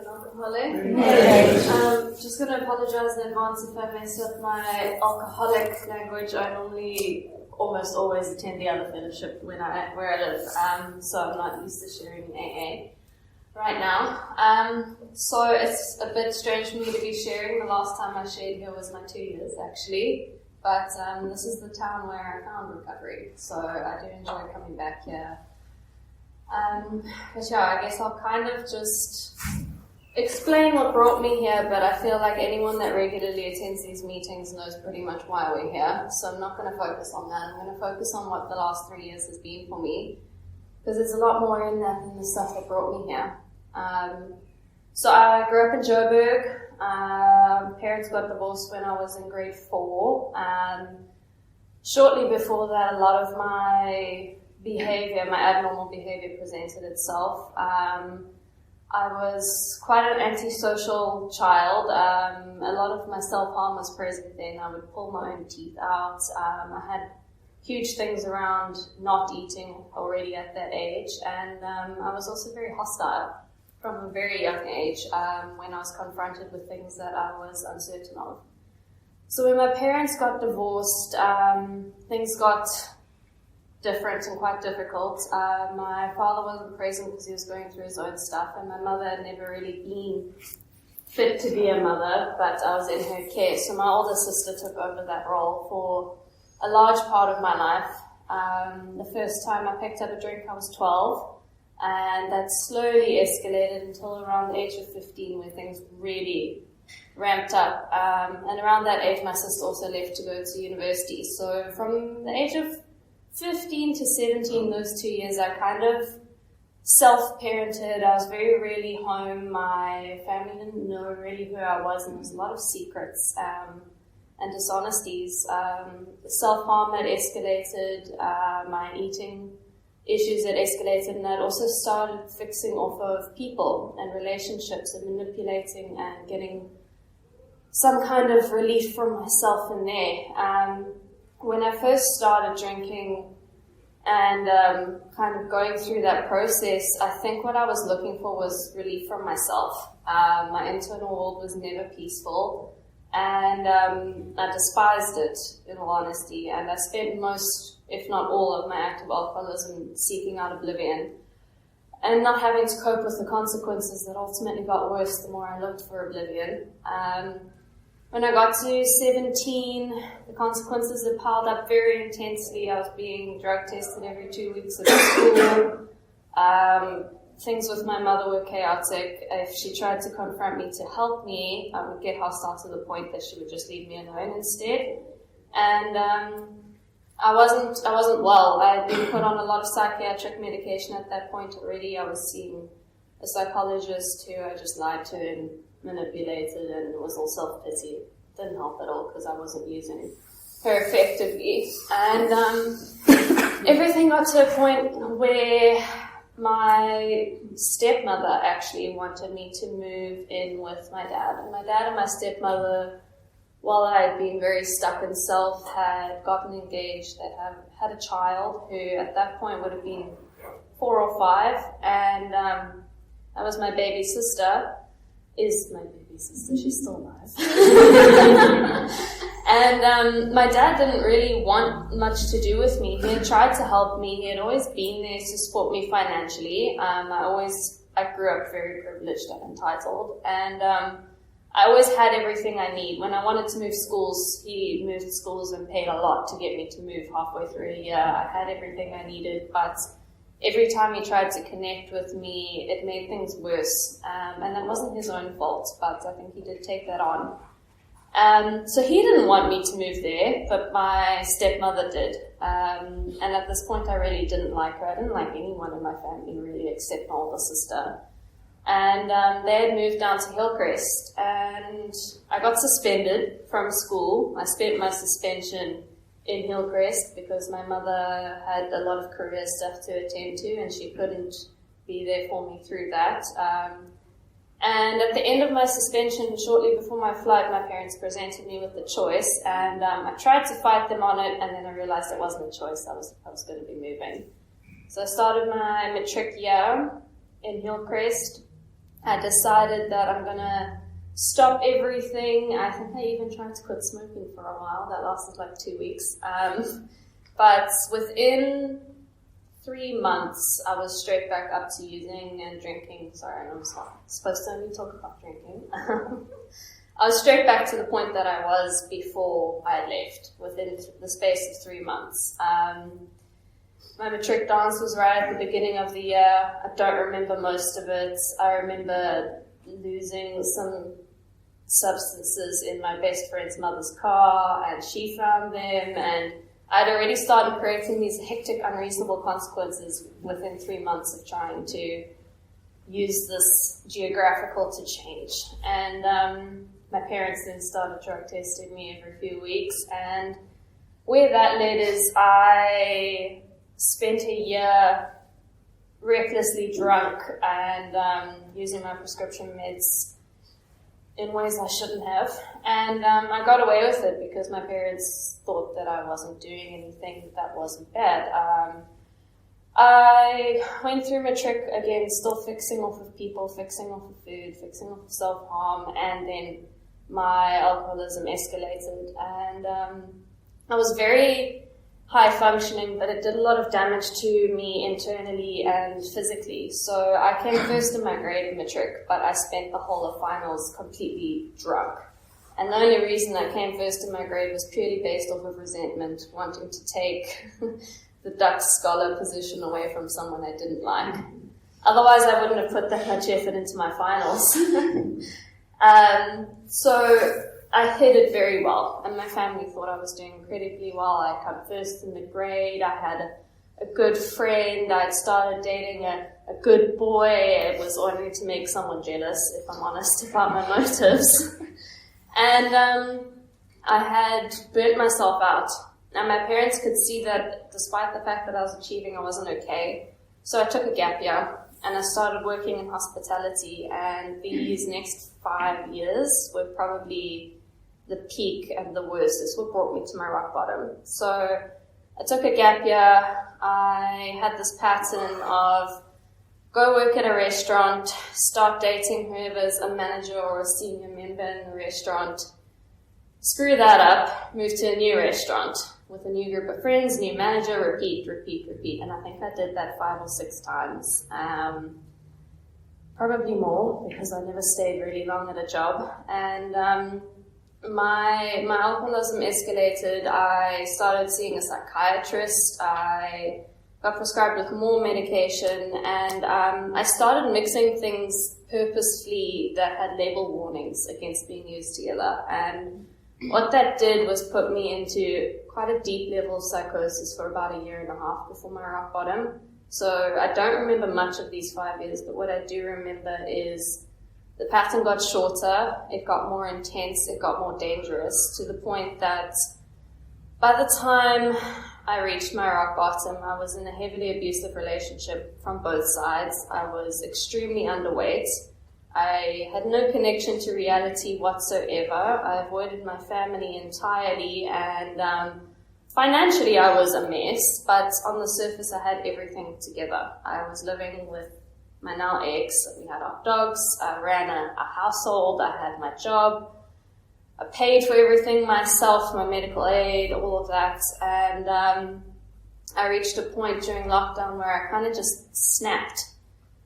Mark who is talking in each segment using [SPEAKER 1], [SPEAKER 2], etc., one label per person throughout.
[SPEAKER 1] an alcoholic. Just going to apologize in advance if I mess up my alcoholic language. I normally almost always attend the other fellowship where I live, so I'm not used to sharing AA right now. So it's a bit strange for me to be sharing. The last time I shared here was my 2 years, actually. But this is the town where I found recovery, so I do enjoy coming back here. But yeah, I guess I'll kind of just explain what brought me here, but I feel like anyone that regularly attends these meetings knows pretty much why we're here, so I'm not going to focus on that. I'm going to focus on what the last 3 years has been for me, because there's a lot more in that than the stuff that brought me here. So I grew up in Joburg. Parents got divorced when I was in grade 4. Shortly before that, a lot of my abnormal behavior presented itself. I was quite an antisocial child. A lot of my self-harm was present then. I would pull my own teeth out. I had huge things around not eating already at that age. And I was also very hostile from a very young age when I was confronted with things that I was uncertain of. So when my parents got divorced, things got different and quite difficult. My father wasn't present because he was going through his own stuff, and my mother had never really been fit to be a mother, but I was in her care. So my older sister took over that role for a large part of my life. The first time I picked up a drink, I was 12, and that slowly escalated until around the age of 15, where things really ramped up. And around that age, my sister also left to go to university. So from the age of 15 to 17, those 2 years, I kind of self-parented. I was very rarely home. My family didn't know really who I was, and there was a lot of secrets and dishonesties. The self-harm had escalated, my eating issues had escalated, and I'd also started fixing off of people and relationships and manipulating and getting some kind of relief from myself in there. When I first started drinking and kind of going through that process, I think what I was looking for was relief from myself. My internal world was never peaceful, and I despised it, in all honesty, and I spent most, if not all, of my active alcoholism seeking out oblivion and not having to cope with the consequences that ultimately got worse the more I looked for oblivion. When I got to 17, the consequences had piled up very intensely. I was being drug tested every 2 weeks at school. Things with my mother were chaotic. If she tried to confront me to help me, I would get hostile to the point that she would just leave me alone instead. And I wasn't well. I had been put on a lot of psychiatric medication at that point already. I was seeing a psychologist who I just lied to and manipulated, and it was all self-pity. Didn't help at all because I wasn't using her effectively. And everything got to a point where my stepmother actually wanted me to move in with my dad. And my dad and my stepmother, while I had been very stuck in self, had gotten engaged. They had a child who at that point would have been 4 or 5, and that was my baby sister. Is my baby sister. She's still alive. And my dad didn't really want much to do with me. He had tried to help me. He had always been there to support me financially. I grew up very privileged and entitled. And I always had everything I need. When I wanted to move schools, he moved schools and paid a lot to get me to move halfway through a year. I had everything I needed, but every time he tried to connect with me, it made things worse. And that wasn't his own fault, but I think he did take that on. So he didn't want me to move there, but my stepmother did. And at this point, I really didn't like her. I didn't like anyone in my family, really, except my older sister. And they had moved down to Hillcrest, and I got suspended from school. I spent my suspension in Hillcrest because my mother had a lot of career stuff to attend to, and she couldn't be there for me through that. And at the end of my suspension, shortly before my flight, my parents presented me with the choice, and I tried to fight them on it, and then I realized it wasn't a choice. I was going to be moving. So I started my matric year in Hillcrest, I decided that I'm going to stop everything. I think I even tried to quit smoking for a while. That lasted like 2 weeks. But within 3 months, I was straight back up to using and drinking. Sorry, I'm supposed to only talk about drinking. I was straight back to the point that I was before I left, within the space of 3 months. My matric dance was right at the beginning of the year. I don't remember most of it. I remember losing some substances in my best friend's mother's car, and she found them, and I'd already started creating these hectic, unreasonable consequences within 3 months of trying to use this geographical to change. And my parents then started drug testing me every few weeks, and where that led is I spent a year recklessly drunk and using my prescription meds in ways I shouldn't have. And I got away with it because my parents thought that I wasn't doing anything that wasn't bad. I went through matric again, still fixing off of people, fixing off of food, fixing off of self-harm, and then my alcoholism escalated. And I was very high functioning, but it did a lot of damage to me internally and physically. So I came first in my grade in matric, but I spent the whole of finals completely drunk. And the only reason I came first in my grade was purely based off of resentment, wanting to take the Dutch scholar position away from someone I didn't like. Otherwise, I wouldn't have put that much effort into my finals. So I hid it very well, and my family thought I was doing incredibly well. I come first in the grade, I had a good friend, I'd started dating a good boy. It was only to make someone jealous, if I'm honest about my motives. And I had burnt myself out. And my parents could see that despite the fact that I was achieving, I wasn't okay. So I took a gap year, and I started working in hospitality, and these next 5 years were probably the peak and the worst. This what brought me to my rock bottom. So I took a gap year. I had this pattern of go work at a restaurant, start dating whoever's a manager or a senior member in the restaurant, screw that up, move to a new restaurant with a new group of friends, new manager, repeat. And I think I did that 5 or 6 times. Probably more, because I never stayed really long at a job. And my alcoholism escalated. I started seeing a psychiatrist. I got prescribed with more medication, and I started mixing things purposefully that had label warnings against being used together. And what that did was put me into quite a deep level of psychosis for about 1.5 years before my rock bottom. So I don't remember much of these 5 years, but what I do remember is the pattern got shorter, it got more intense, it got more dangerous, to the point that by the time I reached my rock bottom, I was in a heavily abusive relationship from both sides. I was extremely underweight. I had no connection to reality whatsoever. I avoided my family entirely, and financially I was a mess, but on the surface I had everything together. I was living with my now ex, we had our dogs, I ran a household, I had my job, I paid for everything myself, my medical aid, all of that, and I reached a point during lockdown where I kind of just snapped,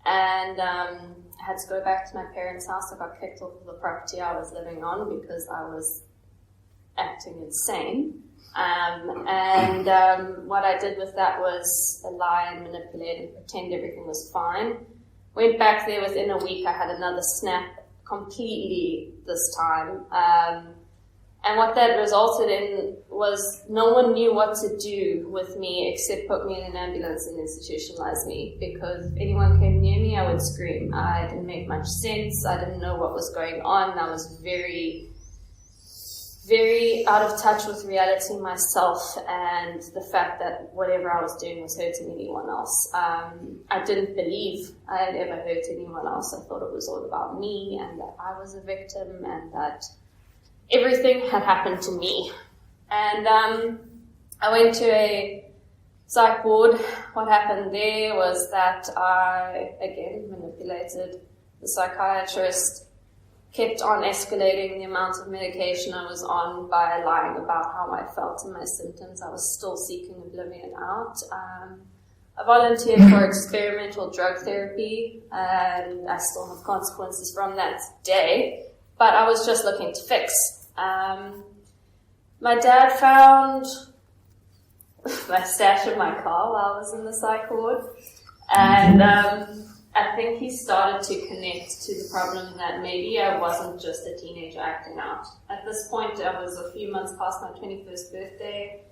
[SPEAKER 1] and I had to go back to my parents' house. I got kicked off of the property I was living on because I was acting insane. What I did with that was lie and manipulate and pretend everything was fine. Went back there within a week, I had another snap completely this time. And what that resulted in was no one knew what to do with me except put me in an ambulance and institutionalize me, because if anyone came near me, I would scream. I didn't make much sense. I didn't know what was going on. I was very, very out of touch with reality myself and the fact that whatever I was doing was hurting anyone else. I didn't believe I had ever hurt anyone else. I thought it was all about me and that I was a victim and that everything had happened to me. And I went to a psych ward. What happened there was that I, again, manipulated the psychiatrist kept on escalating the amount of medication I was on by lying about how I felt and my symptoms. I was still seeking oblivion out. I volunteered for experimental drug therapy, and I still have consequences from that today, but I was just looking to fix. My dad found my stash in my car while I was in the psych ward, and I think he started to connect to the problem that maybe I wasn't just a teenager acting out. At this point, I was a few months past my 21st birthday,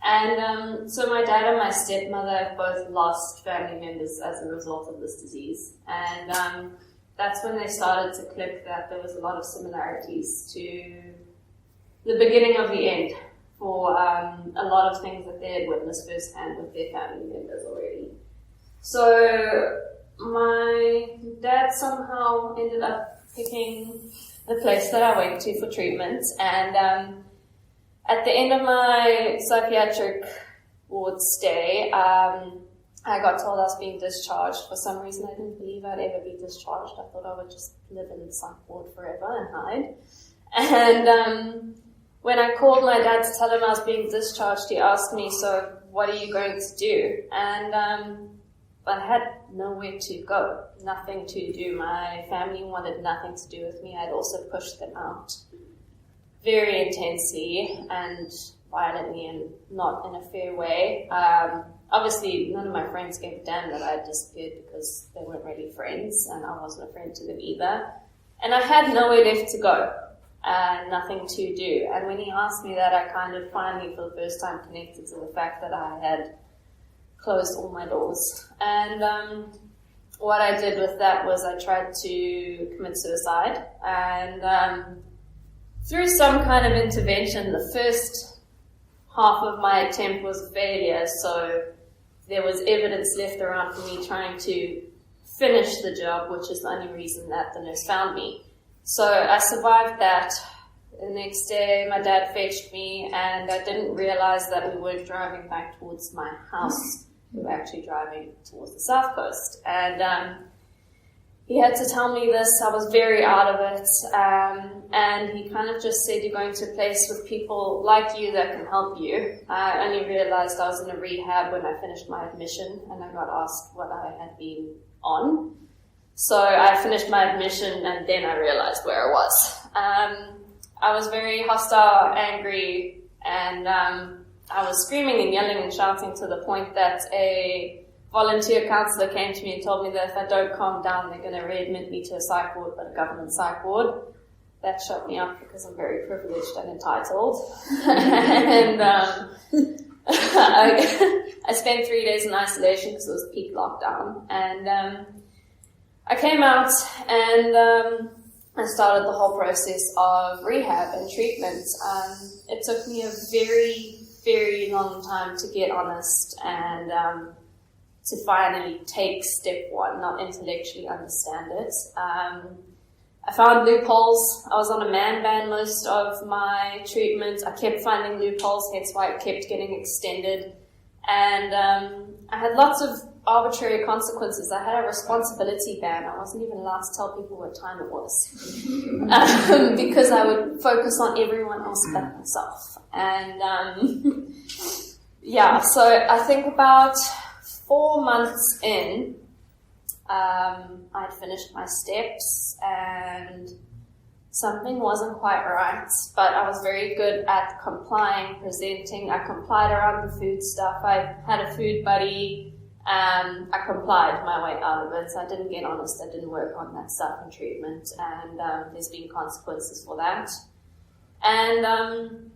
[SPEAKER 1] and so my dad and my stepmother have both lost family members as a result of this disease, and that's when they started to click that there was a lot of similarities to the beginning of the end for a lot of things that they had witnessed firsthand with their family members already. So my dad somehow ended up picking the place that I went to for treatment, and at the end of my psychiatric ward stay, I got told I was being discharged. For some reason, I didn't believe I'd ever be discharged. I thought I would just live in the psych ward forever and hide. And when I called my dad to tell him I was being discharged, he asked me, "So what are you going to do?" And I had nowhere to go, nothing to do. My family wanted nothing to do with me. I'd also pushed them out very intensely and violently and not in a fair way. Obviously, none of my friends gave a damn that I had disappeared because they weren't really friends, and I wasn't a friend to them either. And I had nowhere left to go, and nothing to do. And when he asked me that, I kind of finally, for the first time, connected to the fact that I had closed all my doors. And what I did with that was I tried to commit suicide, and through some kind of intervention, the first half of my attempt was a failure, so there was evidence left around for me trying to finish the job, which is the only reason that the nurse found me. So I survived that. The next day, my dad fetched me, and I didn't realize that we weren't driving back towards my house. We were actually driving towards the south coast. And he had to tell me this. I was very out of it. And he kind of just said, "You're going to a place with people like you that can help you." I only realized I was in a rehab when I finished my admission, and I got asked what I had been on. So I finished my admission, and then I realized where I was. I was very hostile, angry, and I was screaming and yelling and shouting to the point that a volunteer counsellor came to me and told me that if I don't calm down, they're going to readmit me to a psych ward, but a government psych ward. That shut me up because I'm very privileged and entitled. And I spent 3 days in isolation because it was peak lockdown. And I came out, and I started the whole process of rehab and treatment. It took me a very, very long time to get honest and to finally take step one, not intellectually understand it. I found loopholes. I was on a man ban most of my treatment. I kept finding loopholes, hence why it kept getting extended. And I had lots of arbitrary consequences. I had a responsibility ban. I wasn't even allowed to tell people what time it was because I would focus on everyone else but myself. And yeah, so I think about 4 months in, I'd finished my steps and something wasn't quite right, but I was very good at complying, presenting. I complied around the food stuff. I had a food buddy. I complied my way out of it. I didn't get honest. I didn't work on that stuff in treatment, and there's been consequences for that. And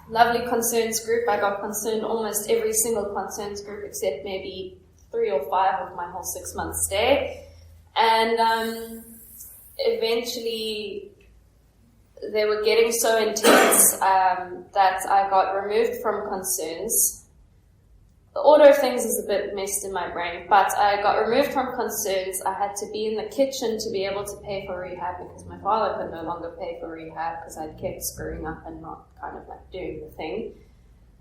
[SPEAKER 1] lovely concerns group. I got concerned almost every single concerns group except maybe 3 or 5 of my whole 6-month stay. And eventually they were getting so intense that I got removed from concerns. The order of things is a bit messed in my brain, but I got removed from concerns. I had to be in the kitchen to be able to pay for rehab because my father could no longer pay for rehab because I'd kept screwing up and not kind of like doing the thing.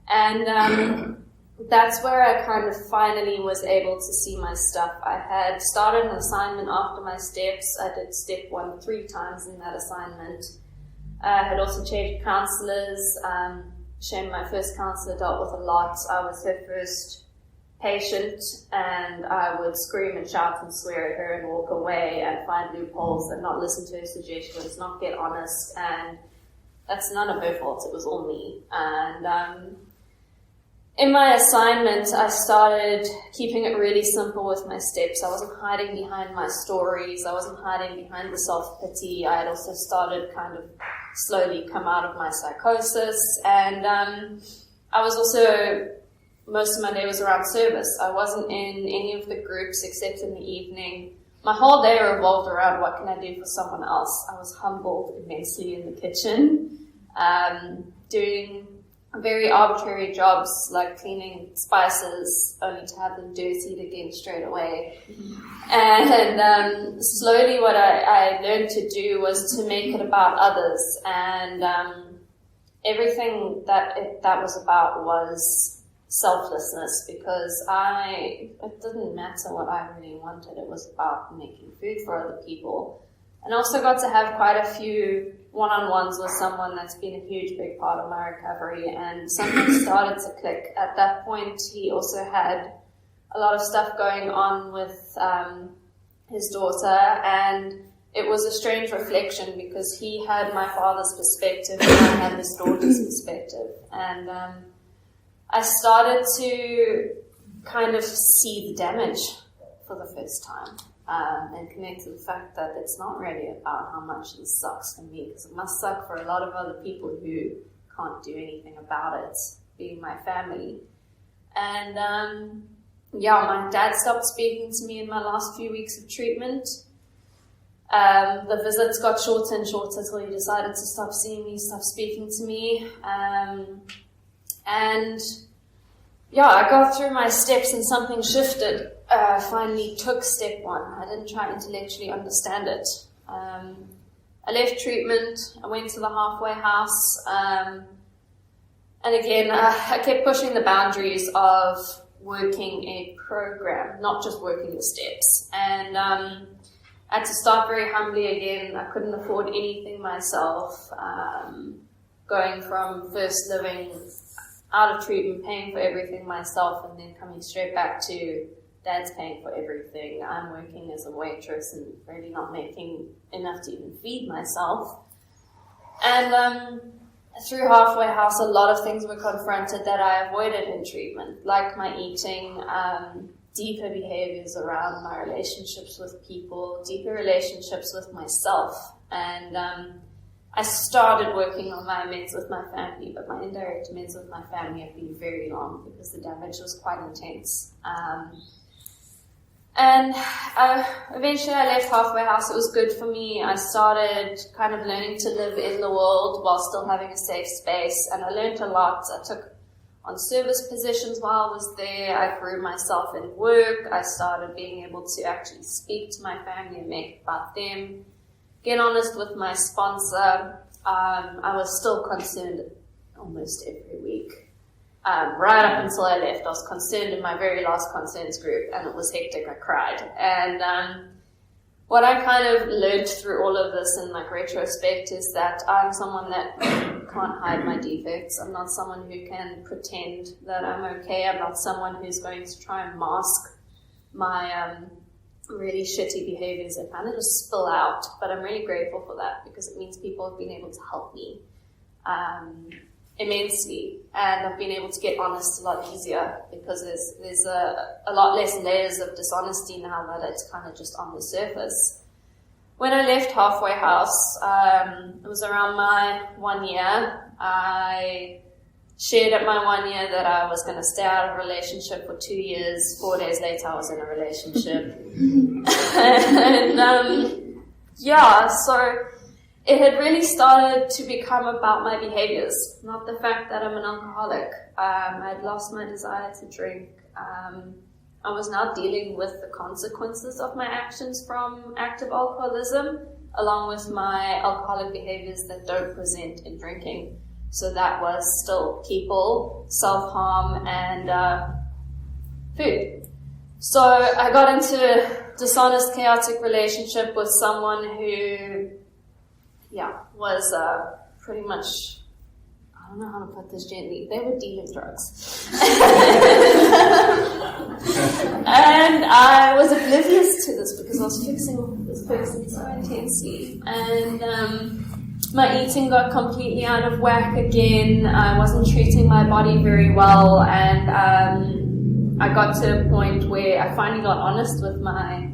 [SPEAKER 1] And that's where I kind of finally was able to see my stuff. I had started an assignment after my steps. I did step 1 3 times in that assignment. I had also changed counselors. Shame, my first counselor dealt with a lot. I was her first patient, and I would scream and shout and swear at her and walk away and find loopholes and not listen to her suggestions, not get honest, and that's none of her fault, it was all me. And in my assignment, I started keeping it really simple with my steps. I wasn't hiding behind my stories, I wasn't hiding behind the self-pity. I had also started kind of slowly come out of my psychosis, and I was also, most of my day was around service. I wasn't in any of the groups except in the evening. My whole day revolved around what can I do for someone else. I was humbled immensely in the kitchen, doing very arbitrary jobs like cleaning spices only to have them dirtied again straight away. And slowly what I learned to do was to make it about others, and everything that was about was selflessness, because it didn't matter what I really wanted. It was about making food for other people. And also got to have quite a few one-on-ones with someone that's been a huge, big part of my recovery, and something started to click. At that point, he also had a lot of stuff going on with his daughter, and it was a strange reflection because he had my father's perspective and I had his daughter's perspective. And I started to kind of see the damage for the first time. And connect to the fact that it's not really about how much this sucks for me, because it must suck for a lot of other people who can't do anything about it, being my family. And my dad stopped speaking to me in my last few weeks of treatment. The visits got shorter and shorter till he decided to stop seeing me, stop speaking to me. I got through my steps and something shifted. Finally took step 1. I didn't try to intellectually understand it. I left treatment. I went to the halfway house. And again, I kept pushing the boundaries of working a program, not just working the steps. And I had to start very humbly again. I couldn't afford anything myself. Going from first living out of treatment, paying for everything myself, and then coming straight back to Dad's paying for everything. I'm working as a waitress and really not making enough to even feed myself. And through halfway house, a lot of things were confronted that I avoided in treatment, like my eating, deeper behaviors around my relationships with people, deeper relationships with myself. And I started working on my amends with my family, but my indirect amends with my family have been very long because the damage was quite intense. Eventually I left halfway house. It was good for me. I started kind of learning to live in the world while still having a safe space, and I learned a lot. I took on service positions while I was there. I grew myself in work. I started being able to actually speak to my family and make it about them. Get honest with my sponsor. I was still concerned almost every week. Right up until I left, I was concerned in my very last concerns group, and it was hectic. I cried. And what I kind of learned through all of this in retrospect is that I'm someone that can't hide my defects. I'm not someone who can pretend that I'm okay. I'm not someone who's going to try and mask my really shitty behaviors that kind of just spill out. But I'm really grateful for that, because it means people have been able to help me immensely, and I've been able to get honest a lot easier, because there's a lot less layers of dishonesty now that it's kind of just on the surface. When I left halfway house, it was around my 1 year. I shared at my 1 year that I was going to stay out of a relationship for 2 years. 4 days later, I was in a relationship. So it had really started to become about my behaviors, not the fact that I'm an alcoholic. I'd lost my desire to drink. I was now dealing with the consequences of my actions from active alcoholism, along with my alcoholic behaviors that don't present in drinking. So that was still people, self-harm, and food. So I got into a dishonest, chaotic relationship with someone who, was pretty much, I don't know how to put this gently, they were dealing drugs. And I was oblivious to this because I was fixing with this person so intensely. And my eating got completely out of whack again. I wasn't treating my body very well, and I got to a point where I finally got honest with my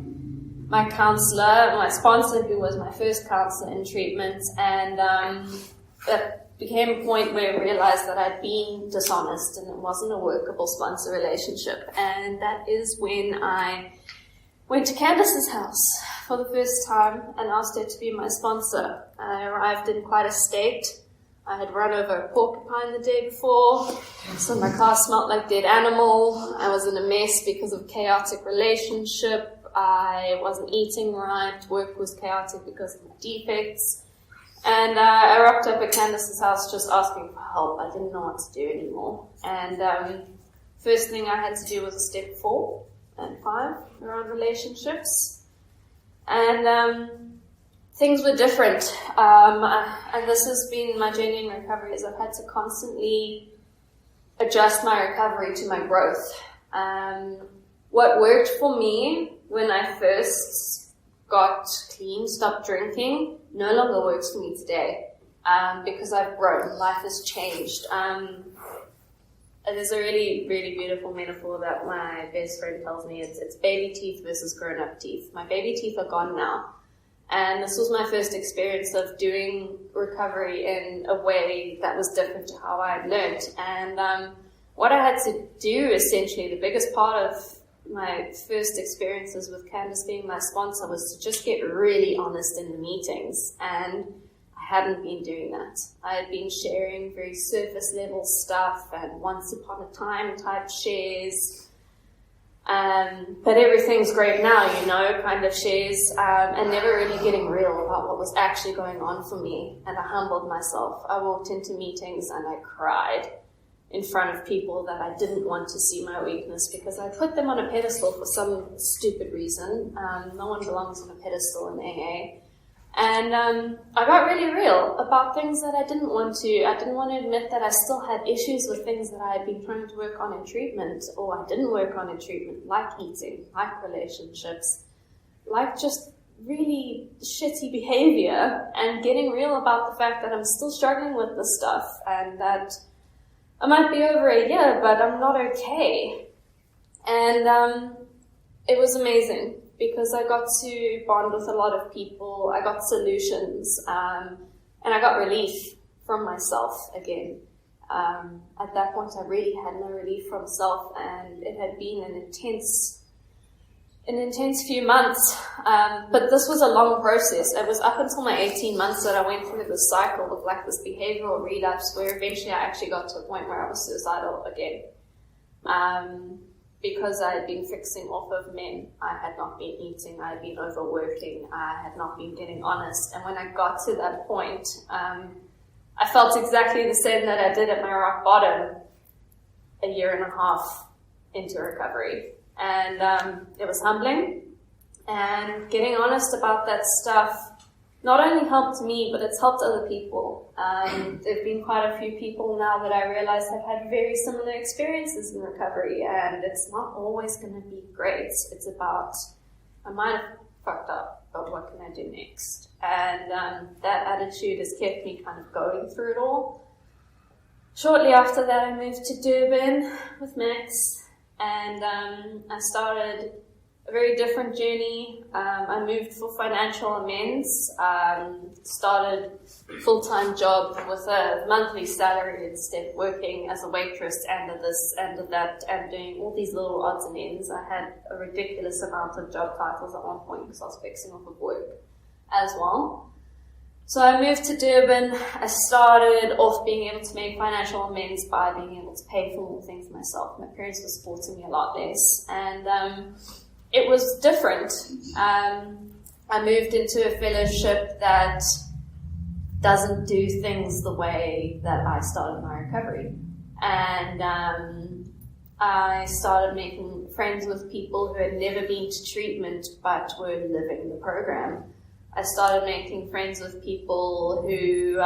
[SPEAKER 1] counselor, my sponsor, who was my first counselor in treatment, and that became a point where I realized that I'd been dishonest and it wasn't a workable sponsor relationship. And that is when I went to Candace's house for the first time and asked her to be my sponsor. I arrived in quite a state. I had run over a porcupine the day before, so my car smelled like dead animal. I was in a mess because of chaotic relationship. I wasn't eating right. Work was chaotic because of my defects. And I rocked up at Candace's house just asking for help. I didn't know what to do anymore. And first thing I had to do was a step 4 and 5 around relationships. And things were different. And this has been my journey in recovery, is I've had to constantly adjust my recovery to my growth. What worked for me when I first got clean, stopped drinking, no longer works for me today, because I've grown. Life has changed. There's a really, really beautiful metaphor that my best friend tells me. It's baby teeth versus grown-up teeth. My baby teeth are gone now. And this was my first experience of doing recovery in a way that was different to how I had learned. And what I had to do, essentially, the biggest part of my first experiences with Candace being my sponsor, was to just get really honest in the meetings. And I hadn't been doing that. I had been sharing very surface level stuff and once upon a time type shares. But everything's great now, kind of shares, and never really getting real about what was actually going on for me. And I humbled myself. I walked into meetings and I cried in front of people that I didn't want to see my weakness, because I put them on a pedestal for some stupid reason. No one belongs on a pedestal in AA. And I got really real about things that I didn't want to. I didn't want to admit that I still had issues with things that I had been trying to work on in treatment, or I didn't work on in treatment, like eating, like relationships, like just really shitty behavior, and getting real about the fact that I'm still struggling with this stuff, and that I might be over a year, but I'm not okay. And it was amazing, because I got to bond with a lot of people. I got solutions, and I got relief from myself again. At that point, I really had no relief from self, and it had been an intense few months. But this was a long process. It was up until my 18 months that I went through this cycle of like this behavioral relapse, where eventually I actually got to a point where I was suicidal again. Because I had been fixing off of men. I had not been eating, I had been overworking, I had not been getting honest. And when I got to that point, I felt exactly the same that I did at my rock bottom a year and a half into recovery. And it was humbling. And getting honest about that stuff not only helped me, but it's helped other people. There have been quite a few people now that I realize have had very similar experiences in recovery, and it's not always going to be great. It's about, I might have fucked up, but what can I do next? And that attitude has kept me kind of going through it all. Shortly after that, I moved to Durban with Max, and I started a very different journey. I moved for financial amends, started a full-time job with a monthly salary instead, working as a waitress and this and that, and doing all these little odds and ends. I had a ridiculous amount of job titles at one point because I was fixing off of work as well. So I moved to Durban. I started off being able to make financial amends by being able to pay for more things myself. My parents were supporting me a lot less, and it was different. I moved into a fellowship that doesn't do things the way that I started my recovery. And I started making friends with people who had never been to treatment but were living the program. I started making friends with people who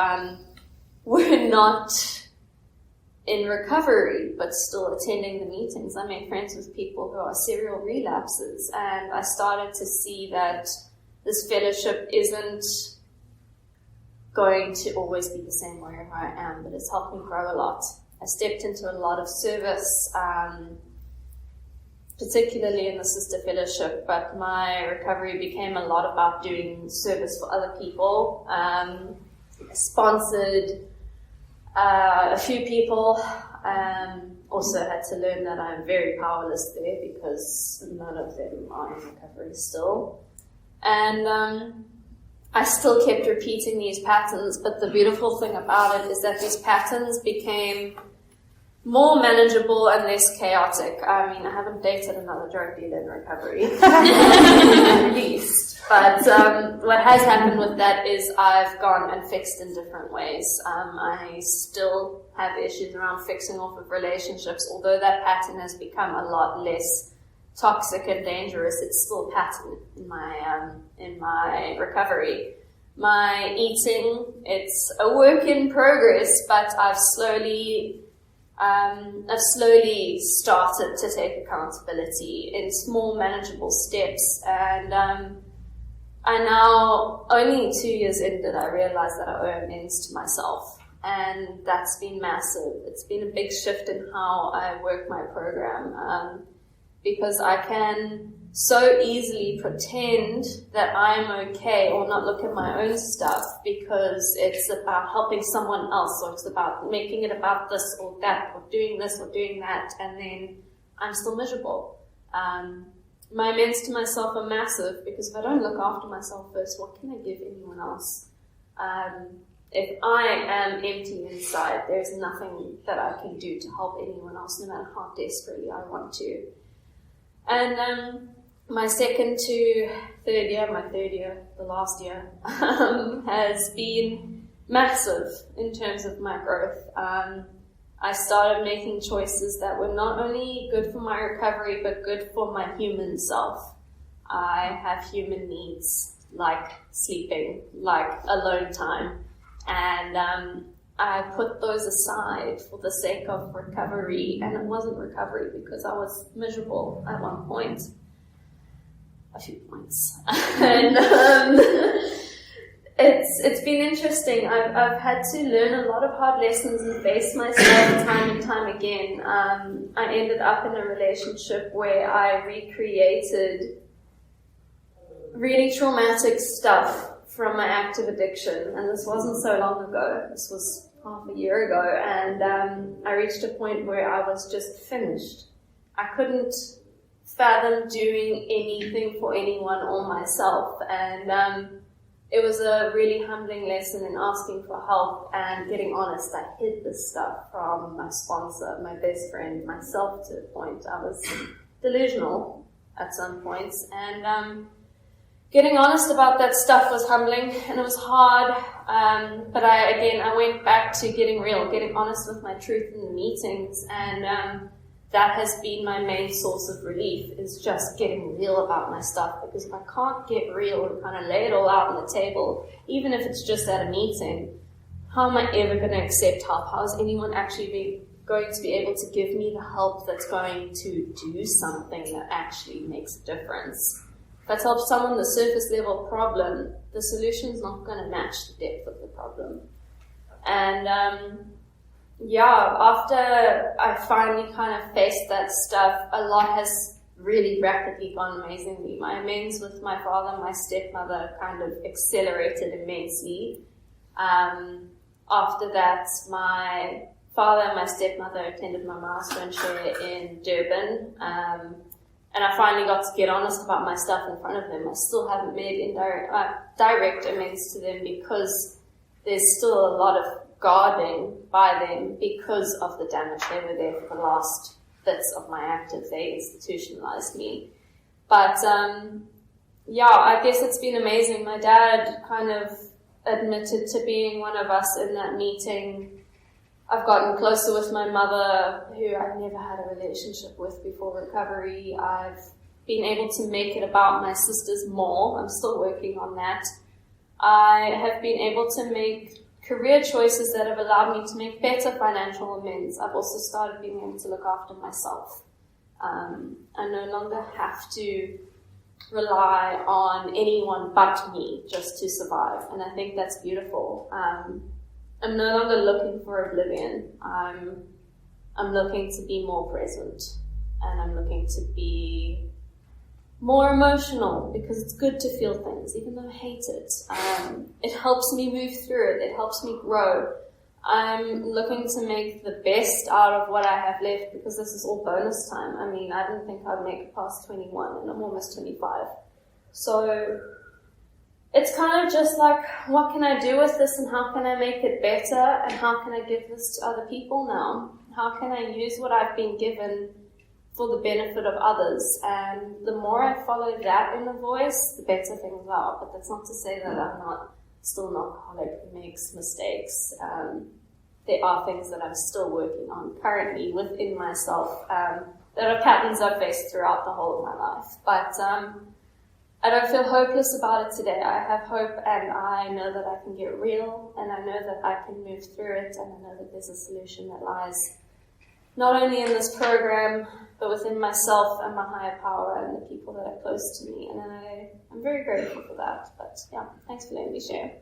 [SPEAKER 1] were not in recovery but still attending the meetings. I made friends with people who are serial relapsers, and I started to see that this fellowship isn't going to always be the same wherever I am, but it's helped me grow a lot. I stepped into a lot of service, particularly in the sister fellowship, but my recovery became a lot about doing service for other people. Sponsored a few people. Also had to learn that I'm very powerless there because none of them are in recovery still. And I still kept repeating these patterns, but the beautiful thing about it is that these patterns became more manageable and less chaotic. I mean, I haven't dated another drug dealer in recovery, at least. But what has happened with that is I've gone and fixed in different ways. I still have issues around fixing off of relationships, although that pattern has become a lot less toxic and dangerous. It's still a pattern in my recovery. My eating, it's a work in progress, but I've slowly started to take accountability in small, manageable steps. And I now, only 2 years in, did I realize that I owe amends to myself. And that's been massive. It's been a big shift in how I work my program. Because I can so easily pretend that I'm okay or not look at my own stuff because it's about helping someone else, or it's about making it about this or that, or doing this or doing that, and then I'm still miserable. My amends to myself are massive because if I don't look after myself first, what can I give anyone else? If I am empty inside, there's nothing that I can do to help anyone else, no matter how desperately I want to. And my second to third year, the last year, has been massive in terms of my growth. I started making choices that were not only good for my recovery, but good for my human self. I have human needs, like sleeping, like alone time. And I put those aside for the sake of recovery, and it wasn't recovery because I was miserable at one point, a few points, and it's been interesting. I've had to learn a lot of hard lessons and face myself time and time again. I ended up in a relationship where I recreated really traumatic stuff from my active addiction, and this wasn't so long ago. This was half a year ago, and I reached a point where I was just finished. I couldn't fathom doing anything for anyone or myself, and it was a really humbling lesson in asking for help and getting honest. I hid this stuff from my sponsor, my best friend, myself to a point. I was delusional at some points, and getting honest about that stuff was humbling, and it was hard, but I went back to getting real, getting honest with my truth in the meetings, and that has been my main source of relief, is just getting real about my stuff, because if I can't get real and kind of lay it all out on the table, even if it's just at a meeting, how am I ever going to accept help? How is anyone actually going to be able to give me the help that's going to do something that actually makes a difference? If I tell someone the surface level problem, the solution's not going to match the depth of the problem. And after I finally kind of faced that stuff, a lot has really rapidly gone amazingly. My amends with my father and my stepmother kind of accelerated immensely. After that, my father and my stepmother attended my milestone share in Durban. And I finally got to get honest about my stuff in front of them. I still haven't made direct amends to them because there's still a lot of guarding by them because of the damage. They were there for the last bits of my active. They institutionalized me. But I guess it's been amazing. My dad kind of admitted to being one of us in that meeting. I've gotten closer with my mother, who I never had a relationship with before recovery. I've been able to make it about my sisters more. I'm still working on that. I have been able to make career choices that have allowed me to make better financial amends. I've also started being able to look after myself. I no longer have to rely on anyone but me just to survive, and I think that's beautiful. I'm no longer looking for oblivion. I'm looking to be more present, and I'm looking to be more emotional, because it's good to feel things, even though I hate it. It helps me move through it. It helps me grow. I'm looking to make the best out of what I have left, because this is all bonus time. I mean, I didn't think I'd make it past 21, and I'm almost 25. So it's kind of just like, what can I do with this, and how can I make it better, and how can I give this to other people now? How can I use what I've been given for the benefit of others? And the more I follow that inner voice, the better things are. But that's not to say that I'm not still an alcoholic who makes mistakes. There are things that I'm still working on currently within myself that are patterns I've faced throughout the whole of my life. But I don't feel hopeless about it today. I have hope, and I know that I can get real, and I know that I can move through it, and I know that there's a solution that lies not only in this program, but within myself and my higher power and the people that are close to me. And I'm very grateful for that. But yeah, thanks for letting me share.